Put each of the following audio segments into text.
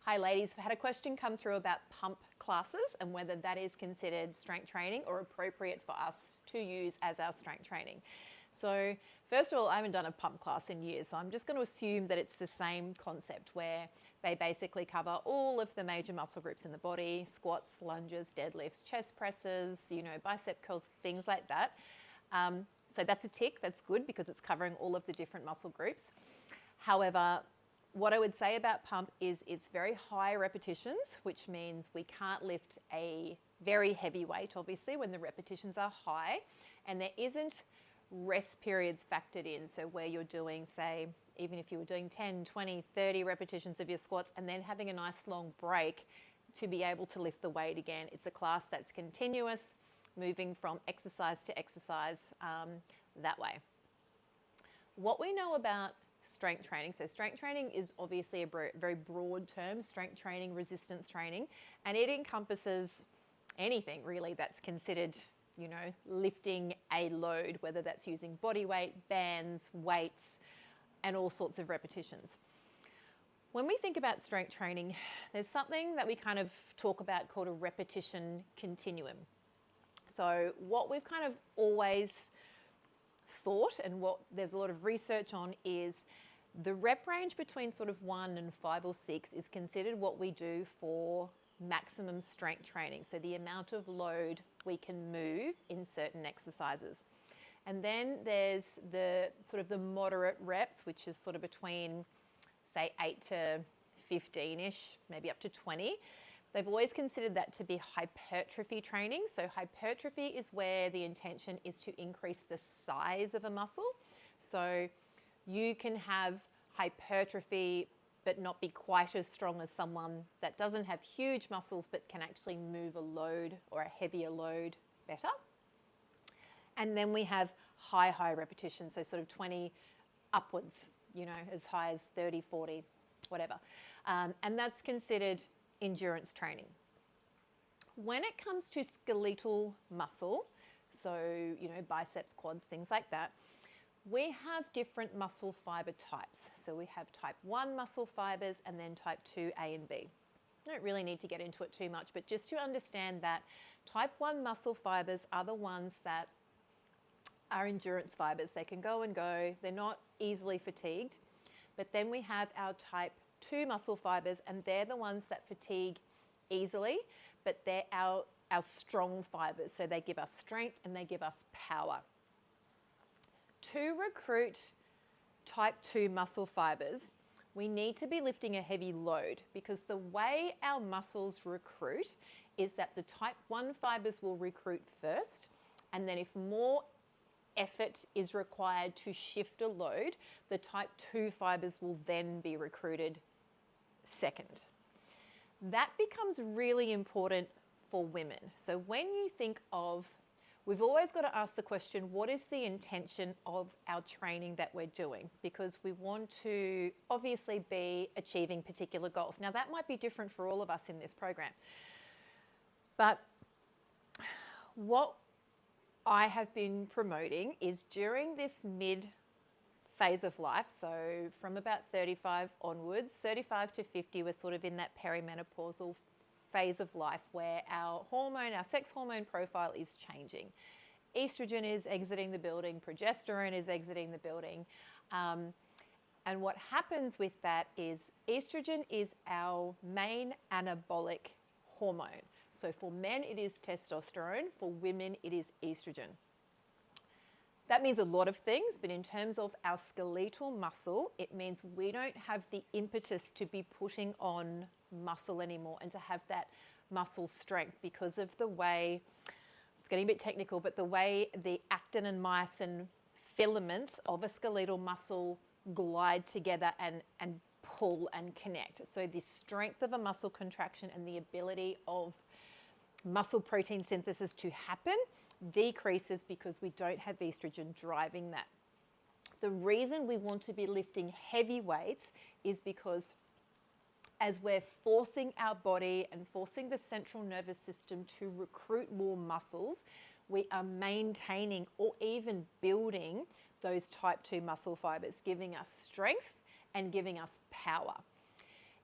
Hi ladies, I've had a question come through about pump classes and whether that is considered strength training or appropriate for us to use as our strength training. So first of all, I haven't done a pump class in years, so I'm just going to assume that it's the same concept where they basically cover all of the major muscle groups in the body: squats, lunges, deadlifts, chest presses, bicep curls, things like that. So that's a tick, that's good because it's covering all of the different muscle groups. However, what I would say about pump is it's very high repetitions, which means we can't lift a very heavy weight, obviously, when the repetitions are high, and there isn't rest periods factored in. So where you're doing, say, even if you were doing 10, 20, 30 repetitions of your squats and then having a nice long break to be able to lift the weight again. It's a class that's continuous, moving from exercise to exercise that way. What we know about strength training, so strength training is obviously a very broad term, strength training, resistance training, and it encompasses anything really that's considered, lifting a load, whether that's using body weight, bands, weights, and all sorts of repetitions. When we think about strength training, there's something that we kind of talk about called a repetition continuum. So what we've kind of always thought, and what there's a lot of research on, is the rep range between sort of 1 and 5 or 6 is considered what we do for maximum strength training. So the amount of load we can move in certain exercises. And then there's the sort of the moderate reps, which is sort of between, say, 8 to 15-ish, maybe up to 20. They've always considered that to be hypertrophy training. So hypertrophy is where the intention is to increase the size of a muscle. So you can have hypertrophy but not be quite as strong as someone that doesn't have huge muscles but can actually move a load or a heavier load better. And then we have high repetitions, so sort of 20 upwards, as high as 30, 40, whatever. And that's considered endurance training. When it comes to skeletal muscle, so, biceps, quads, things like that, we have different muscle fiber types. So we have type 1 muscle fibers and then type 2 A and B. I don't really need to get into it too much, but just to understand that type 1 muscle fibers are the ones that are endurance fibers. They can go and go. They're not easily fatigued. But then we have our type 2 muscle fibers, and they're the ones that fatigue easily, but they're our strong fibers. So they give us strength and they give us power. To recruit type 2 muscle fibers, we need to be lifting a heavy load, because the way our muscles recruit is that the type 1 fibers will recruit first, and then if more effort is required to shift a load, the type 2 fibers will then be recruited second. That becomes really important for women. So when you think of, we've always got to ask the question, what is the intention of our training that we're doing? Because we want to obviously be achieving particular goals. Now that might be different for all of us in this program. But what I have been promoting is during this mid phase of life, so from about 35 onwards, 35 to 50, we're sort of in that perimenopausal phase of life where our sex hormone profile is changing. Estrogen is exiting the building, progesterone is exiting the building. And what happens with that is estrogen is our main anabolic hormone. So for men, it is testosterone. For women, it is estrogen. That means a lot of things, but in terms of our skeletal muscle, it means we don't have the impetus to be putting on muscle anymore and to have that muscle strength because of the way, it's getting a bit technical, but the way the actin and myosin filaments of a skeletal muscle glide together and pull and connect. So the strength of a muscle contraction and the ability of muscle protein synthesis to happen decreases because we don't have estrogen driving that. The reason we want to be lifting heavy weights is because as we're forcing our body and forcing the central nervous system to recruit more muscles, we are maintaining or even building those type 2 muscle fibers, giving us strength and giving us power.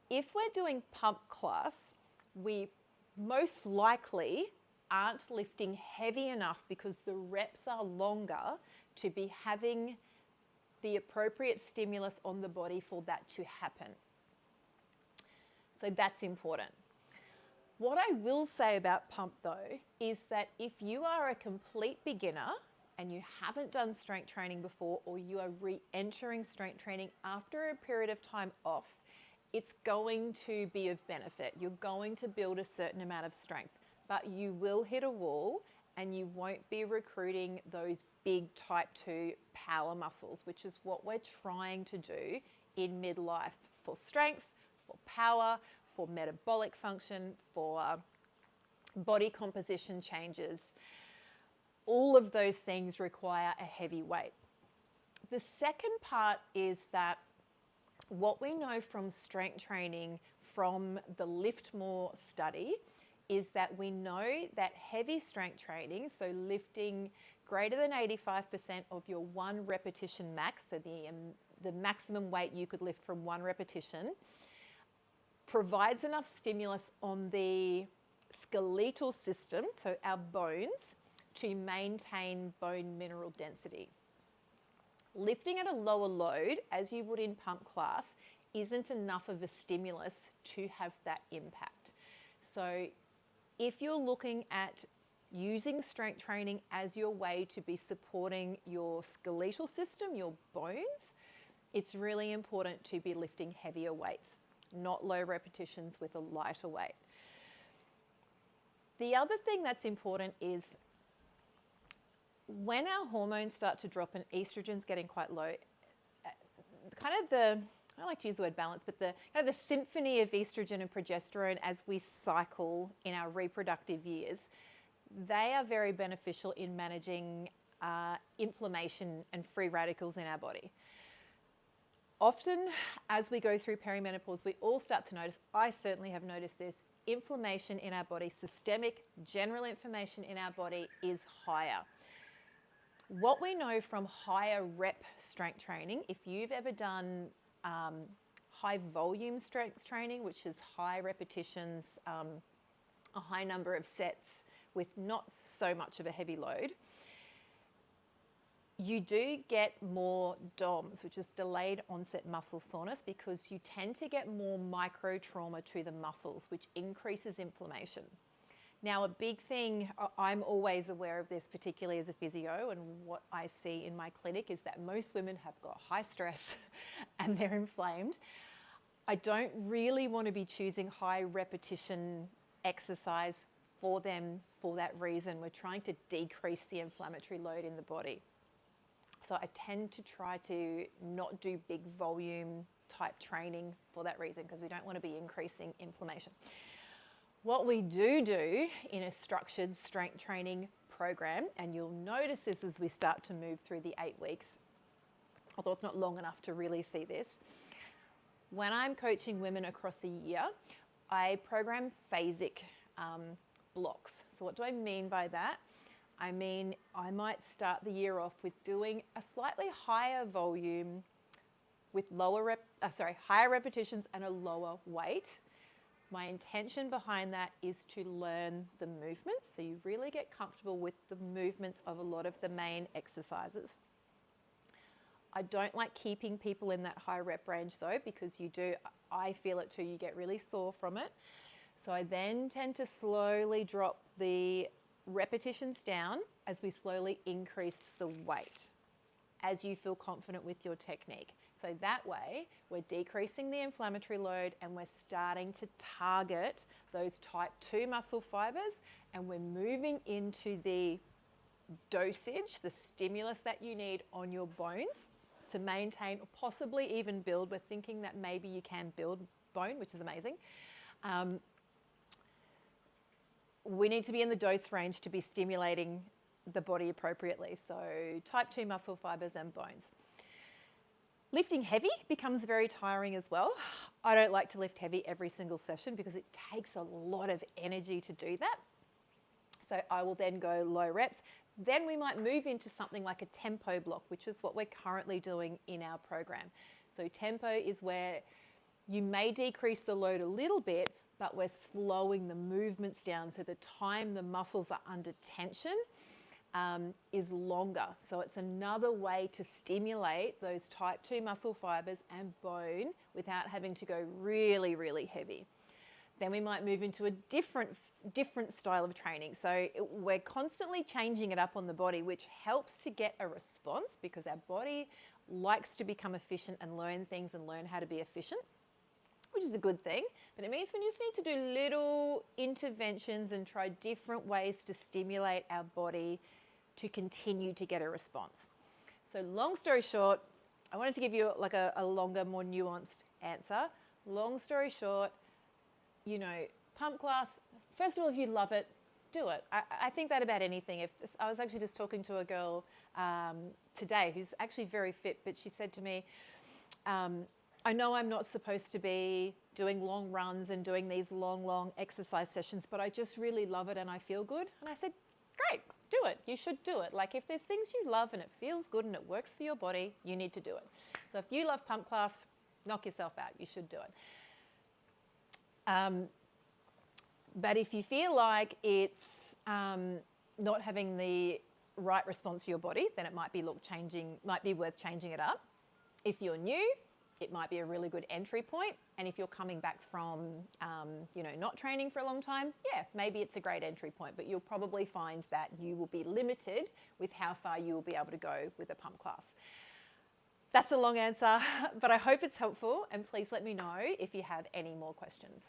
If we're doing pump class, we most likely aren't lifting heavy enough because the reps are longer to be having the appropriate stimulus on the body for that to happen. So that's important. What I will say about pump though is that if you are a complete beginner and you haven't done strength training before, or you are re-entering strength training after a period of time off, it's going to be of benefit. You're going to build a certain amount of strength, but you will hit a wall and you won't be recruiting those big type 2 power muscles, which is what we're trying to do in midlife for strength, for power, for metabolic function, for body composition changes. All of those things require a heavy weight. The second part is that what we know from strength training from the Lift More study is that we know that heavy strength training, so lifting greater than 85% of your one repetition max, so the maximum weight you could lift from one repetition, provides enough stimulus on the skeletal system, so our bones, to maintain bone mineral density. Lifting at a lower load, as you would in pump class, isn't enough of a stimulus to have that impact. So if you're looking at using strength training as your way to be supporting your skeletal system, your bones, it's really important to be lifting heavier weights, not low repetitions with a lighter weight. The other thing that's important is when our hormones start to drop and estrogen's getting quite low, kind of the, I don't like to use the word balance, but the kind of the symphony of estrogen and progesterone as we cycle in our reproductive years, they are very beneficial in managing inflammation and free radicals in our body. Often, as we go through perimenopause, we all start to notice, I certainly have noticed this, inflammation in our body, systemic general inflammation in our body is higher. What we know from higher rep strength training, if you've ever done high volume strength training, which is high repetitions, a high number of sets with not so much of a heavy load, you do get more DOMS, which is delayed onset muscle soreness, because you tend to get more micro trauma to the muscles, which increases inflammation. Now, a big thing, I'm always aware of this, particularly as a physio, and what I see in my clinic is that most women have got high stress and they're inflamed. I don't really want to be choosing high repetition exercise for them for that reason. We're trying to decrease the inflammatory load in the body. So I tend to try to not do big volume type training for that reason, because we don't want to be increasing inflammation. What we do in a structured strength training program, and you'll notice this as we start to move through the 8 weeks, although it's not long enough to really see this, when I'm coaching women across a year, I program phasic blocks. So what do I mean by that? I mean, I might start the year off with doing a slightly higher volume with higher repetitions and a lower weight. My intention behind that is to learn the movements, so you really get comfortable with the movements of a lot of the main exercises. I don't like keeping people in that high rep range though, because I feel it too, you get really sore from it. So I then tend to slowly drop the repetitions down as we slowly increase the weight as you feel confident with your technique. So that way, we're decreasing the inflammatory load and we're starting to target those type 2 muscle fibers, and we're moving into the dosage, the stimulus that you need on your bones to maintain or possibly even build. We're thinking that maybe you can build bone, which is amazing. We need to be in the dose range to be stimulating the body appropriately. So type 2 muscle fibers and bones. Lifting heavy becomes very tiring as well. I don't like to lift heavy every single session because it takes a lot of energy to do that. So I will then go low reps. Then we might move into something like a tempo block, which is what we're currently doing in our program. So tempo is where You may decrease the load a little bit, but we're slowing the movements down. So the time the muscles are under tension is longer. So it's another way to stimulate those type 2 muscle fibers and bone without having to go really, really heavy. Then we might move into a different style of training. So we're constantly changing it up on the body, which helps to get a response because our body likes to become efficient and learn things and learn how to be efficient, which is a good thing. But it means we just need to do little interventions and try different ways to stimulate our body to continue to get a response. So long story short, I wanted to give you like a longer, more nuanced answer. Long story short, you know, pump class, first of all, if you love it, do it. I think that about anything. I was actually just talking to a girl today who's actually very fit, but she said to me, I know I'm not supposed to be doing long runs and doing these long exercise sessions, but I just really love it and I feel good. And I said, great, do it. You should do it. Like if there's things you love and it feels good and it works for your body, you need to do it. So if you love pump class, knock yourself out. You should do it. But if you feel like it's not having the right response for your body, then it might be worth changing it up. If you're new, it might be a really good entry point. And if you're coming back from, not training for a long time, yeah, maybe it's a great entry point, but you'll probably find that you will be limited with how far you will be able to go with a pump class. That's a long answer, but I hope it's helpful. And please let me know if you have any more questions.